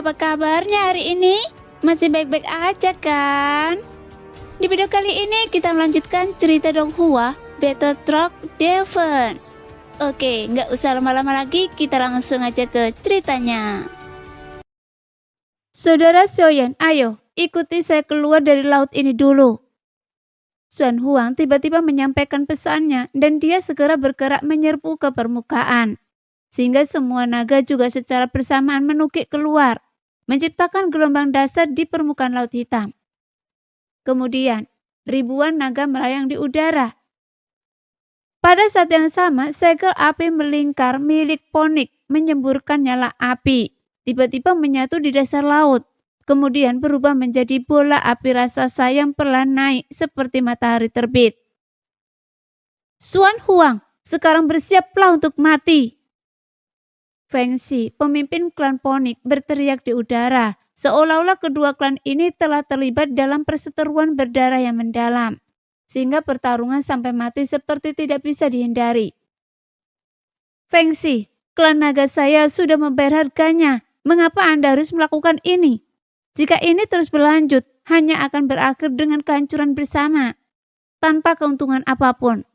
apa kabarnya hari ini? Masih baik-baik aja kan? Di video kali ini kita melanjutkan cerita Donghua Battle Truck Devon. Oke, nggak usah lama-lama lagi, kita langsung aja ke ceritanya. Saudara Xiaoyan, ayo, ikuti saya keluar dari laut ini dulu. Xuan Huang tiba-tiba menyampaikan pesannya dan dia segera bergerak menyerbu ke permukaan. Sehingga semua naga juga secara bersamaan menukik keluar, menciptakan gelombang dasar di permukaan laut hitam. Kemudian, ribuan naga melayang di udara. Pada saat yang sama, segel api melingkar milik Ponik menyemburkan nyala api, tiba-tiba menyatu di dasar laut, kemudian berubah menjadi bola api raksasa yang perlahan naik seperti matahari terbit. Xuan Huang, sekarang bersiaplah untuk mati. Feng Xi, pemimpin klan Ponik, berteriak di udara, seolah-olah kedua klan ini telah terlibat dalam perseteruan berdarah yang mendalam, sehingga pertarungan sampai mati seperti tidak bisa dihindari. Feng Xi, klan naga saya sudah membayar harganya. Mengapa Anda harus melakukan ini? Jika ini terus berlanjut, hanya akan berakhir dengan kehancuran bersama, tanpa keuntungan apapun.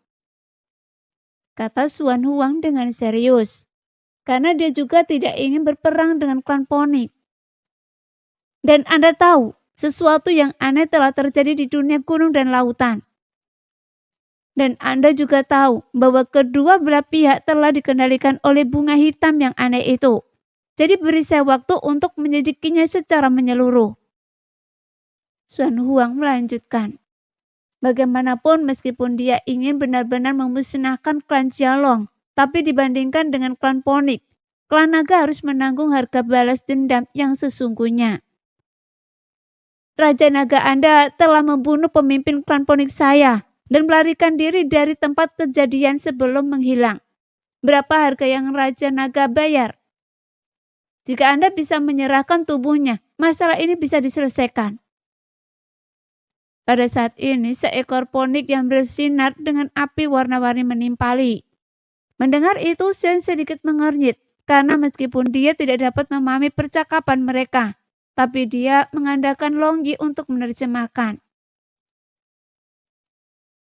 Kata Xuan Huang dengan serius. Karena dia juga tidak ingin berperang dengan klan Ponik. Dan Anda tahu, sesuatu yang aneh telah terjadi di dunia gunung dan lautan. Dan Anda juga tahu bahwa kedua belah pihak telah dikendalikan oleh bunga hitam yang aneh itu. Jadi beri saya waktu untuk menyelidikinya secara menyeluruh. Xuan Huang melanjutkan. Bagaimanapun meskipun dia ingin benar-benar memusnahkan klan Xiaolong, tapi dibandingkan dengan klan Ponik, klan naga harus menanggung harga balas dendam yang sesungguhnya. Raja naga Anda telah membunuh pemimpin klan Ponik saya dan melarikan diri dari tempat kejadian sebelum menghilang. Berapa harga yang Raja naga bayar? Jika Anda bisa menyerahkan tubuhnya, masalah ini bisa diselesaikan. Pada saat ini, seekor Ponik yang bersinar dengan api warna-warni menimpali. Mendengar itu, Shen sedikit mengernyit, karena meskipun dia tidak dapat memahami percakapan mereka, tapi dia mengandalkan Longyi untuk menerjemahkan.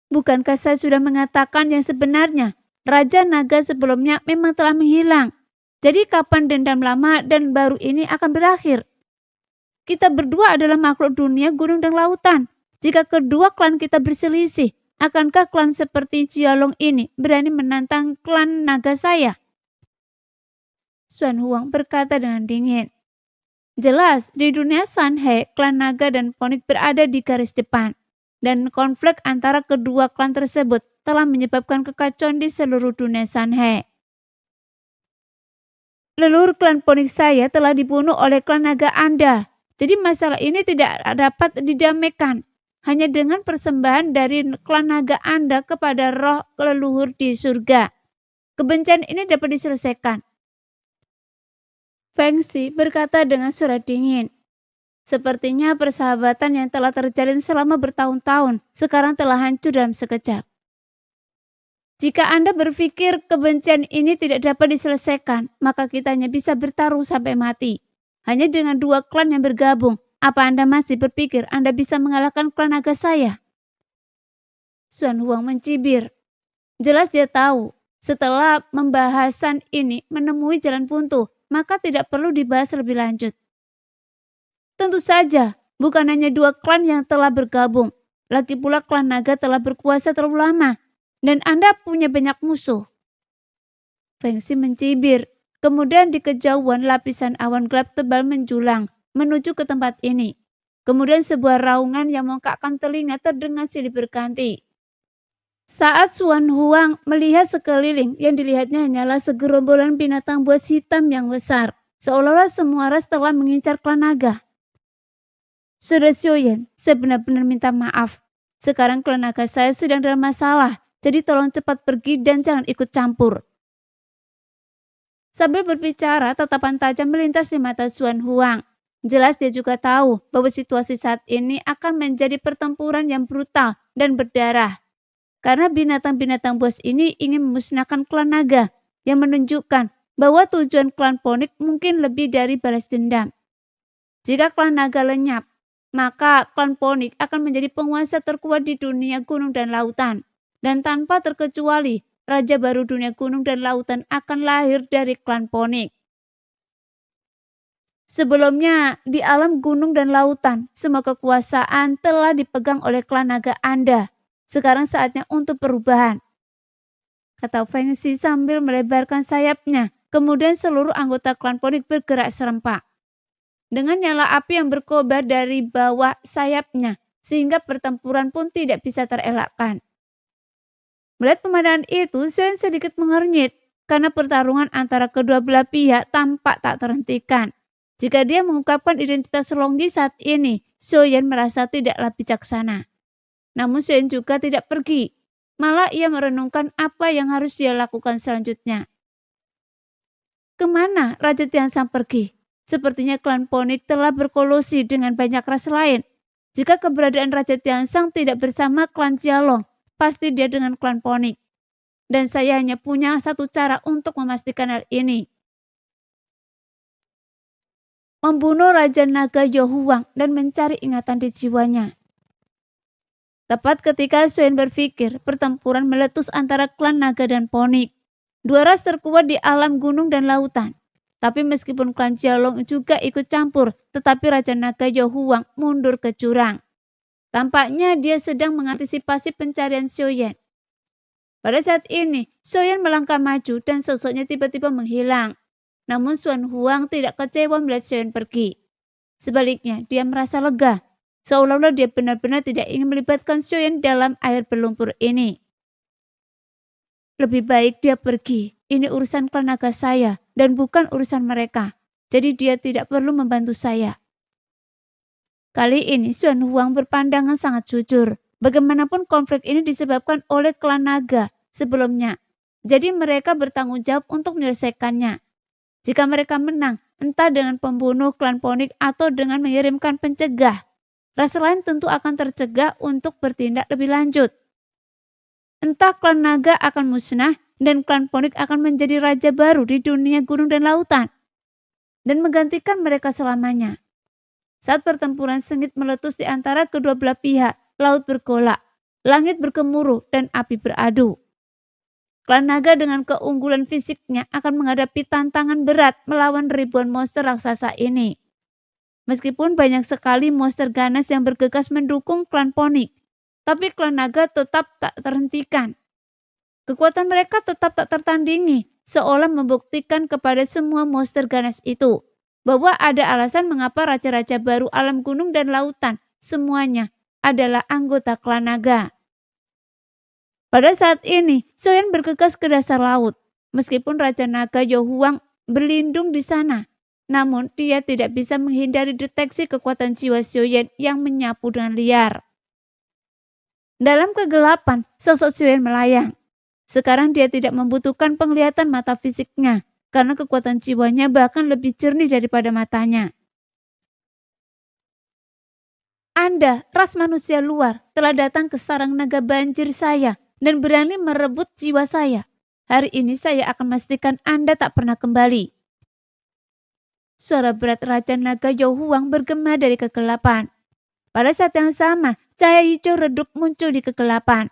Bukankah saya sudah mengatakan yang sebenarnya? Raja naga sebelumnya memang telah menghilang. Jadi kapan dendam lama dan baru ini akan berakhir? Kita berdua adalah makhluk dunia, gunung dan lautan. Jika kedua klan kita berselisih, akankah klan seperti Xiaolong ini berani menantang klan naga saya? Xuan Huang berkata dengan dingin. Jelas, di dunia Sanhe, klan naga dan Ponik berada di garis depan. Dan konflik antara kedua klan tersebut telah menyebabkan kekacauan di seluruh dunia Sanhe. Leluhur klan Ponik saya telah dibunuh oleh klan naga Anda. Jadi masalah ini tidak dapat didamaikan. Hanya dengan persembahan dari klan naga Anda kepada roh leluhur di surga. Kebencian ini dapat diselesaikan. Feng Xi berkata dengan suara dingin. Sepertinya persahabatan yang telah terjalin selama bertahun-tahun sekarang telah hancur dalam sekejap. Jika Anda berpikir kebencian ini tidak dapat diselesaikan, maka kita hanya bisa bertarung sampai mati. Hanya dengan dua klan yang bergabung, apa Anda masih berpikir Anda bisa mengalahkan klan naga saya? Xuan Huang mencibir. Jelas dia tahu, setelah pembahasan ini menemui jalan buntu, maka tidak perlu dibahas lebih lanjut. Tentu saja, bukan hanya dua klan yang telah bergabung. Lagi pula klan naga telah berkuasa terlalu lama, dan Anda punya banyak musuh. Feng Xi mencibir. Kemudian di kejauhan lapisan awan gelap tebal menjulang menuju ke tempat ini. Kemudian sebuah raungan yang mengkakkan telinga terdengar silih berganti. Saat Xuan Huang melihat sekeliling, yang dilihatnya hanyalah segerombolan binatang buas hitam yang besar. Seolah-olah semua ras telah mengincar klan naga. Saudara Xiaoyan, saya benar-benar minta maaf. Sekarang klan naga saya sedang dalam masalah, jadi tolong cepat pergi dan jangan ikut campur. Sambil berbicara, tatapan tajam melintas di mata Xuan Huang. Jelas dia juga tahu bahwa situasi saat ini akan menjadi pertempuran yang brutal dan berdarah. Karena binatang-binatang buas ini ingin memusnahkan klan naga, yang menunjukkan bahwa tujuan klan Ponik mungkin lebih dari balas dendam. Jika klan naga lenyap, maka klan Ponik akan menjadi penguasa terkuat di dunia gunung dan lautan. Dan tanpa terkecuali, raja baru dunia gunung dan lautan akan lahir dari klan Ponik. Sebelumnya, di alam gunung dan lautan, semua kekuasaan telah dipegang oleh klan naga Anda. Sekarang saatnya untuk perubahan, kata Feng Xi sambil melebarkan sayapnya. Kemudian seluruh anggota klan Ponik bergerak serempak. Dengan nyala api yang berkobar dari bawah sayapnya, sehingga pertempuran pun tidak bisa terelakkan. Melihat pemandangan itu, Shen sedikit mengernyit, karena pertarungan antara kedua belah pihak tampak tak terhentikan. Jika dia mengungkapkan identitas Longyi saat ini, Xiaoyan merasa tidaklah bijaksana. Namun Xiaoyan juga tidak pergi. Malah ia merenungkan apa yang harus dia lakukan selanjutnya. Kemana Raja Tianshan pergi? Sepertinya klan Ponik telah berkolusi dengan banyak ras lain. Jika keberadaan Raja Tianshan tidak bersama klan Jialong, pasti dia dengan klan Ponik. Dan saya hanya punya satu cara untuk memastikan hal ini. Membunuh Raja Naga Yohuang dan mencari ingatan di jiwanya. Tepat ketika Suen berpikir, pertempuran meletus antara klan naga dan Ponik. Dua ras terkuat di alam gunung dan lautan. Tapi meskipun klan Jialong juga ikut campur, tetapi Raja Naga Yohuang mundur ke jurang. Tampaknya dia sedang mengantisipasi pencarian Xiaoyan. Pada saat ini, Xiaoyan melangkah maju dan sosoknya tiba-tiba menghilang. Namun Xuan Huang tidak kecewa melihat Xiaoyan pergi. Sebaliknya, dia merasa lega. Seolah-olah dia benar-benar tidak ingin melibatkan Xiaoyan dalam air berlumpur ini. Lebih baik dia pergi. Ini urusan klan naga saya dan bukan urusan mereka. Jadi dia tidak perlu membantu saya. Kali ini Xuan Huang berpandangan sangat jujur. Bagaimanapun konflik ini disebabkan oleh klan naga sebelumnya. Jadi mereka bertanggung jawab untuk menyelesaikannya. Jika mereka menang, entah dengan pembunuh klan Ponik atau dengan mengirimkan pencegah, ras lain tentu akan tercegah untuk bertindak lebih lanjut. Entah klan naga akan musnah dan klan Ponik akan menjadi raja baru di dunia gunung dan lautan dan menggantikan mereka selamanya. Saat pertempuran sengit meletus di antara kedua belah pihak, laut bergolak, langit bergemuruh dan api beradu. Klan naga dengan keunggulan fisiknya akan menghadapi tantangan berat melawan ribuan monster raksasa ini. Meskipun banyak sekali monster ganas yang bergegas mendukung klan Ponik, tapi klan naga tetap tak terhentikan. Kekuatan mereka tetap tak tertandingi, seolah membuktikan kepada semua monster ganas itu bahwa ada alasan mengapa raja-raja baru alam gunung dan lautan semuanya adalah anggota klan naga. Pada saat ini, Xiaoyan bergegas ke dasar laut. Meskipun Raja Naga Yohuang berlindung di sana, namun dia tidak bisa menghindari deteksi kekuatan jiwa Xiaoyan yang menyapu dengan liar. Dalam kegelapan, sosok Xiaoyan melayang. Sekarang dia tidak membutuhkan penglihatan mata fisiknya, karena kekuatan jiwanya bahkan lebih jernih daripada matanya. Anda, ras manusia luar, telah datang ke sarang naga banjir saya dan berani merebut jiwa saya. Hari ini saya akan memastikan Anda tak pernah kembali. Suara berat Raja Naga Yohuang bergema dari kegelapan. Pada saat yang sama, cahaya hijau redup muncul di kegelapan.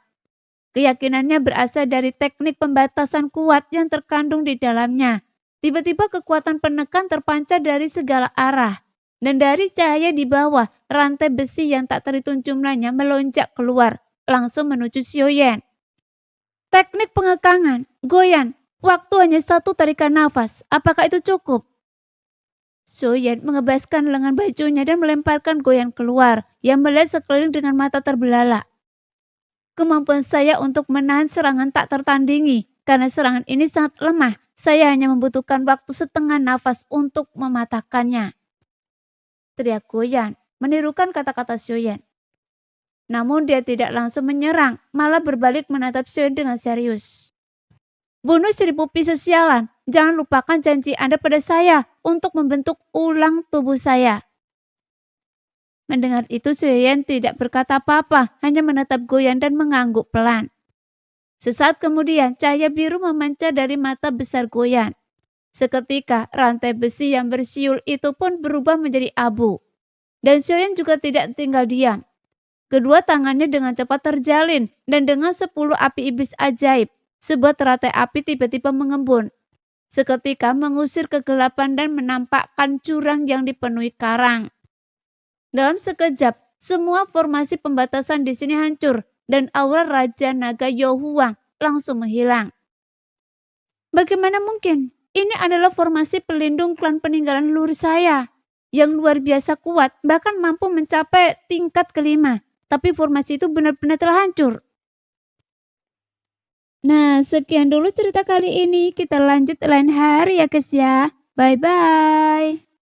Keyakinannya berasal dari teknik pembatasan kuat yang terkandung di dalamnya. Tiba-tiba kekuatan penekan terpancar dari segala arah. Dan dari cahaya di bawah, rantai besi yang tak terhitung jumlahnya melonjak keluar, langsung menuju Xiaoyan. Teknik pengekangan, goyan, waktu hanya satu tarikan nafas. Apakah itu cukup? Xiaoyan mengebaskan lengan bajunya dan melemparkan goyan keluar, yang melihat sekeliling dengan mata terbelalak. Kemampuan saya untuk menahan serangan tak tertandingi. Karena serangan ini sangat lemah, saya hanya membutuhkan waktu setengah nafas untuk mematahkannya. Teriak Goyan, menirukan kata-kata Xiaoyan. Namun dia tidak langsung menyerang, malah berbalik menatap Xiaoyan dengan serius. Bunuh 1000 pisau sialan, jangan lupakan janji Anda pada saya untuk membentuk ulang tubuh saya. Mendengar itu Xiaoyan tidak berkata apa-apa, hanya menatap Goyan dan mengangguk pelan. Sesaat kemudian cahaya biru memancar dari mata besar Goyan. Seketika rantai besi yang bersiul itu pun berubah menjadi abu. Dan Xiaoyan juga tidak tinggal diam. Kedua tangannya dengan cepat terjalin dan dengan 10 api iblis ajaib, sebuah teratai api tiba-tiba mengembun. Seketika mengusir kegelapan dan menampakkan jurang yang dipenuhi karang. Dalam sekejap, semua formasi pembatasan di sini hancur dan aura Raja Naga Yohuang langsung menghilang. Bagaimana mungkin? Ini adalah formasi pelindung klan peninggalan leluhur saya yang luar biasa kuat, bahkan mampu mencapai tingkat kelima. Tapi formasi itu benar-benar telah hancur. Nah, sekian dulu cerita kali ini. Kita lanjut lain hari ya guys ya. Bye-bye.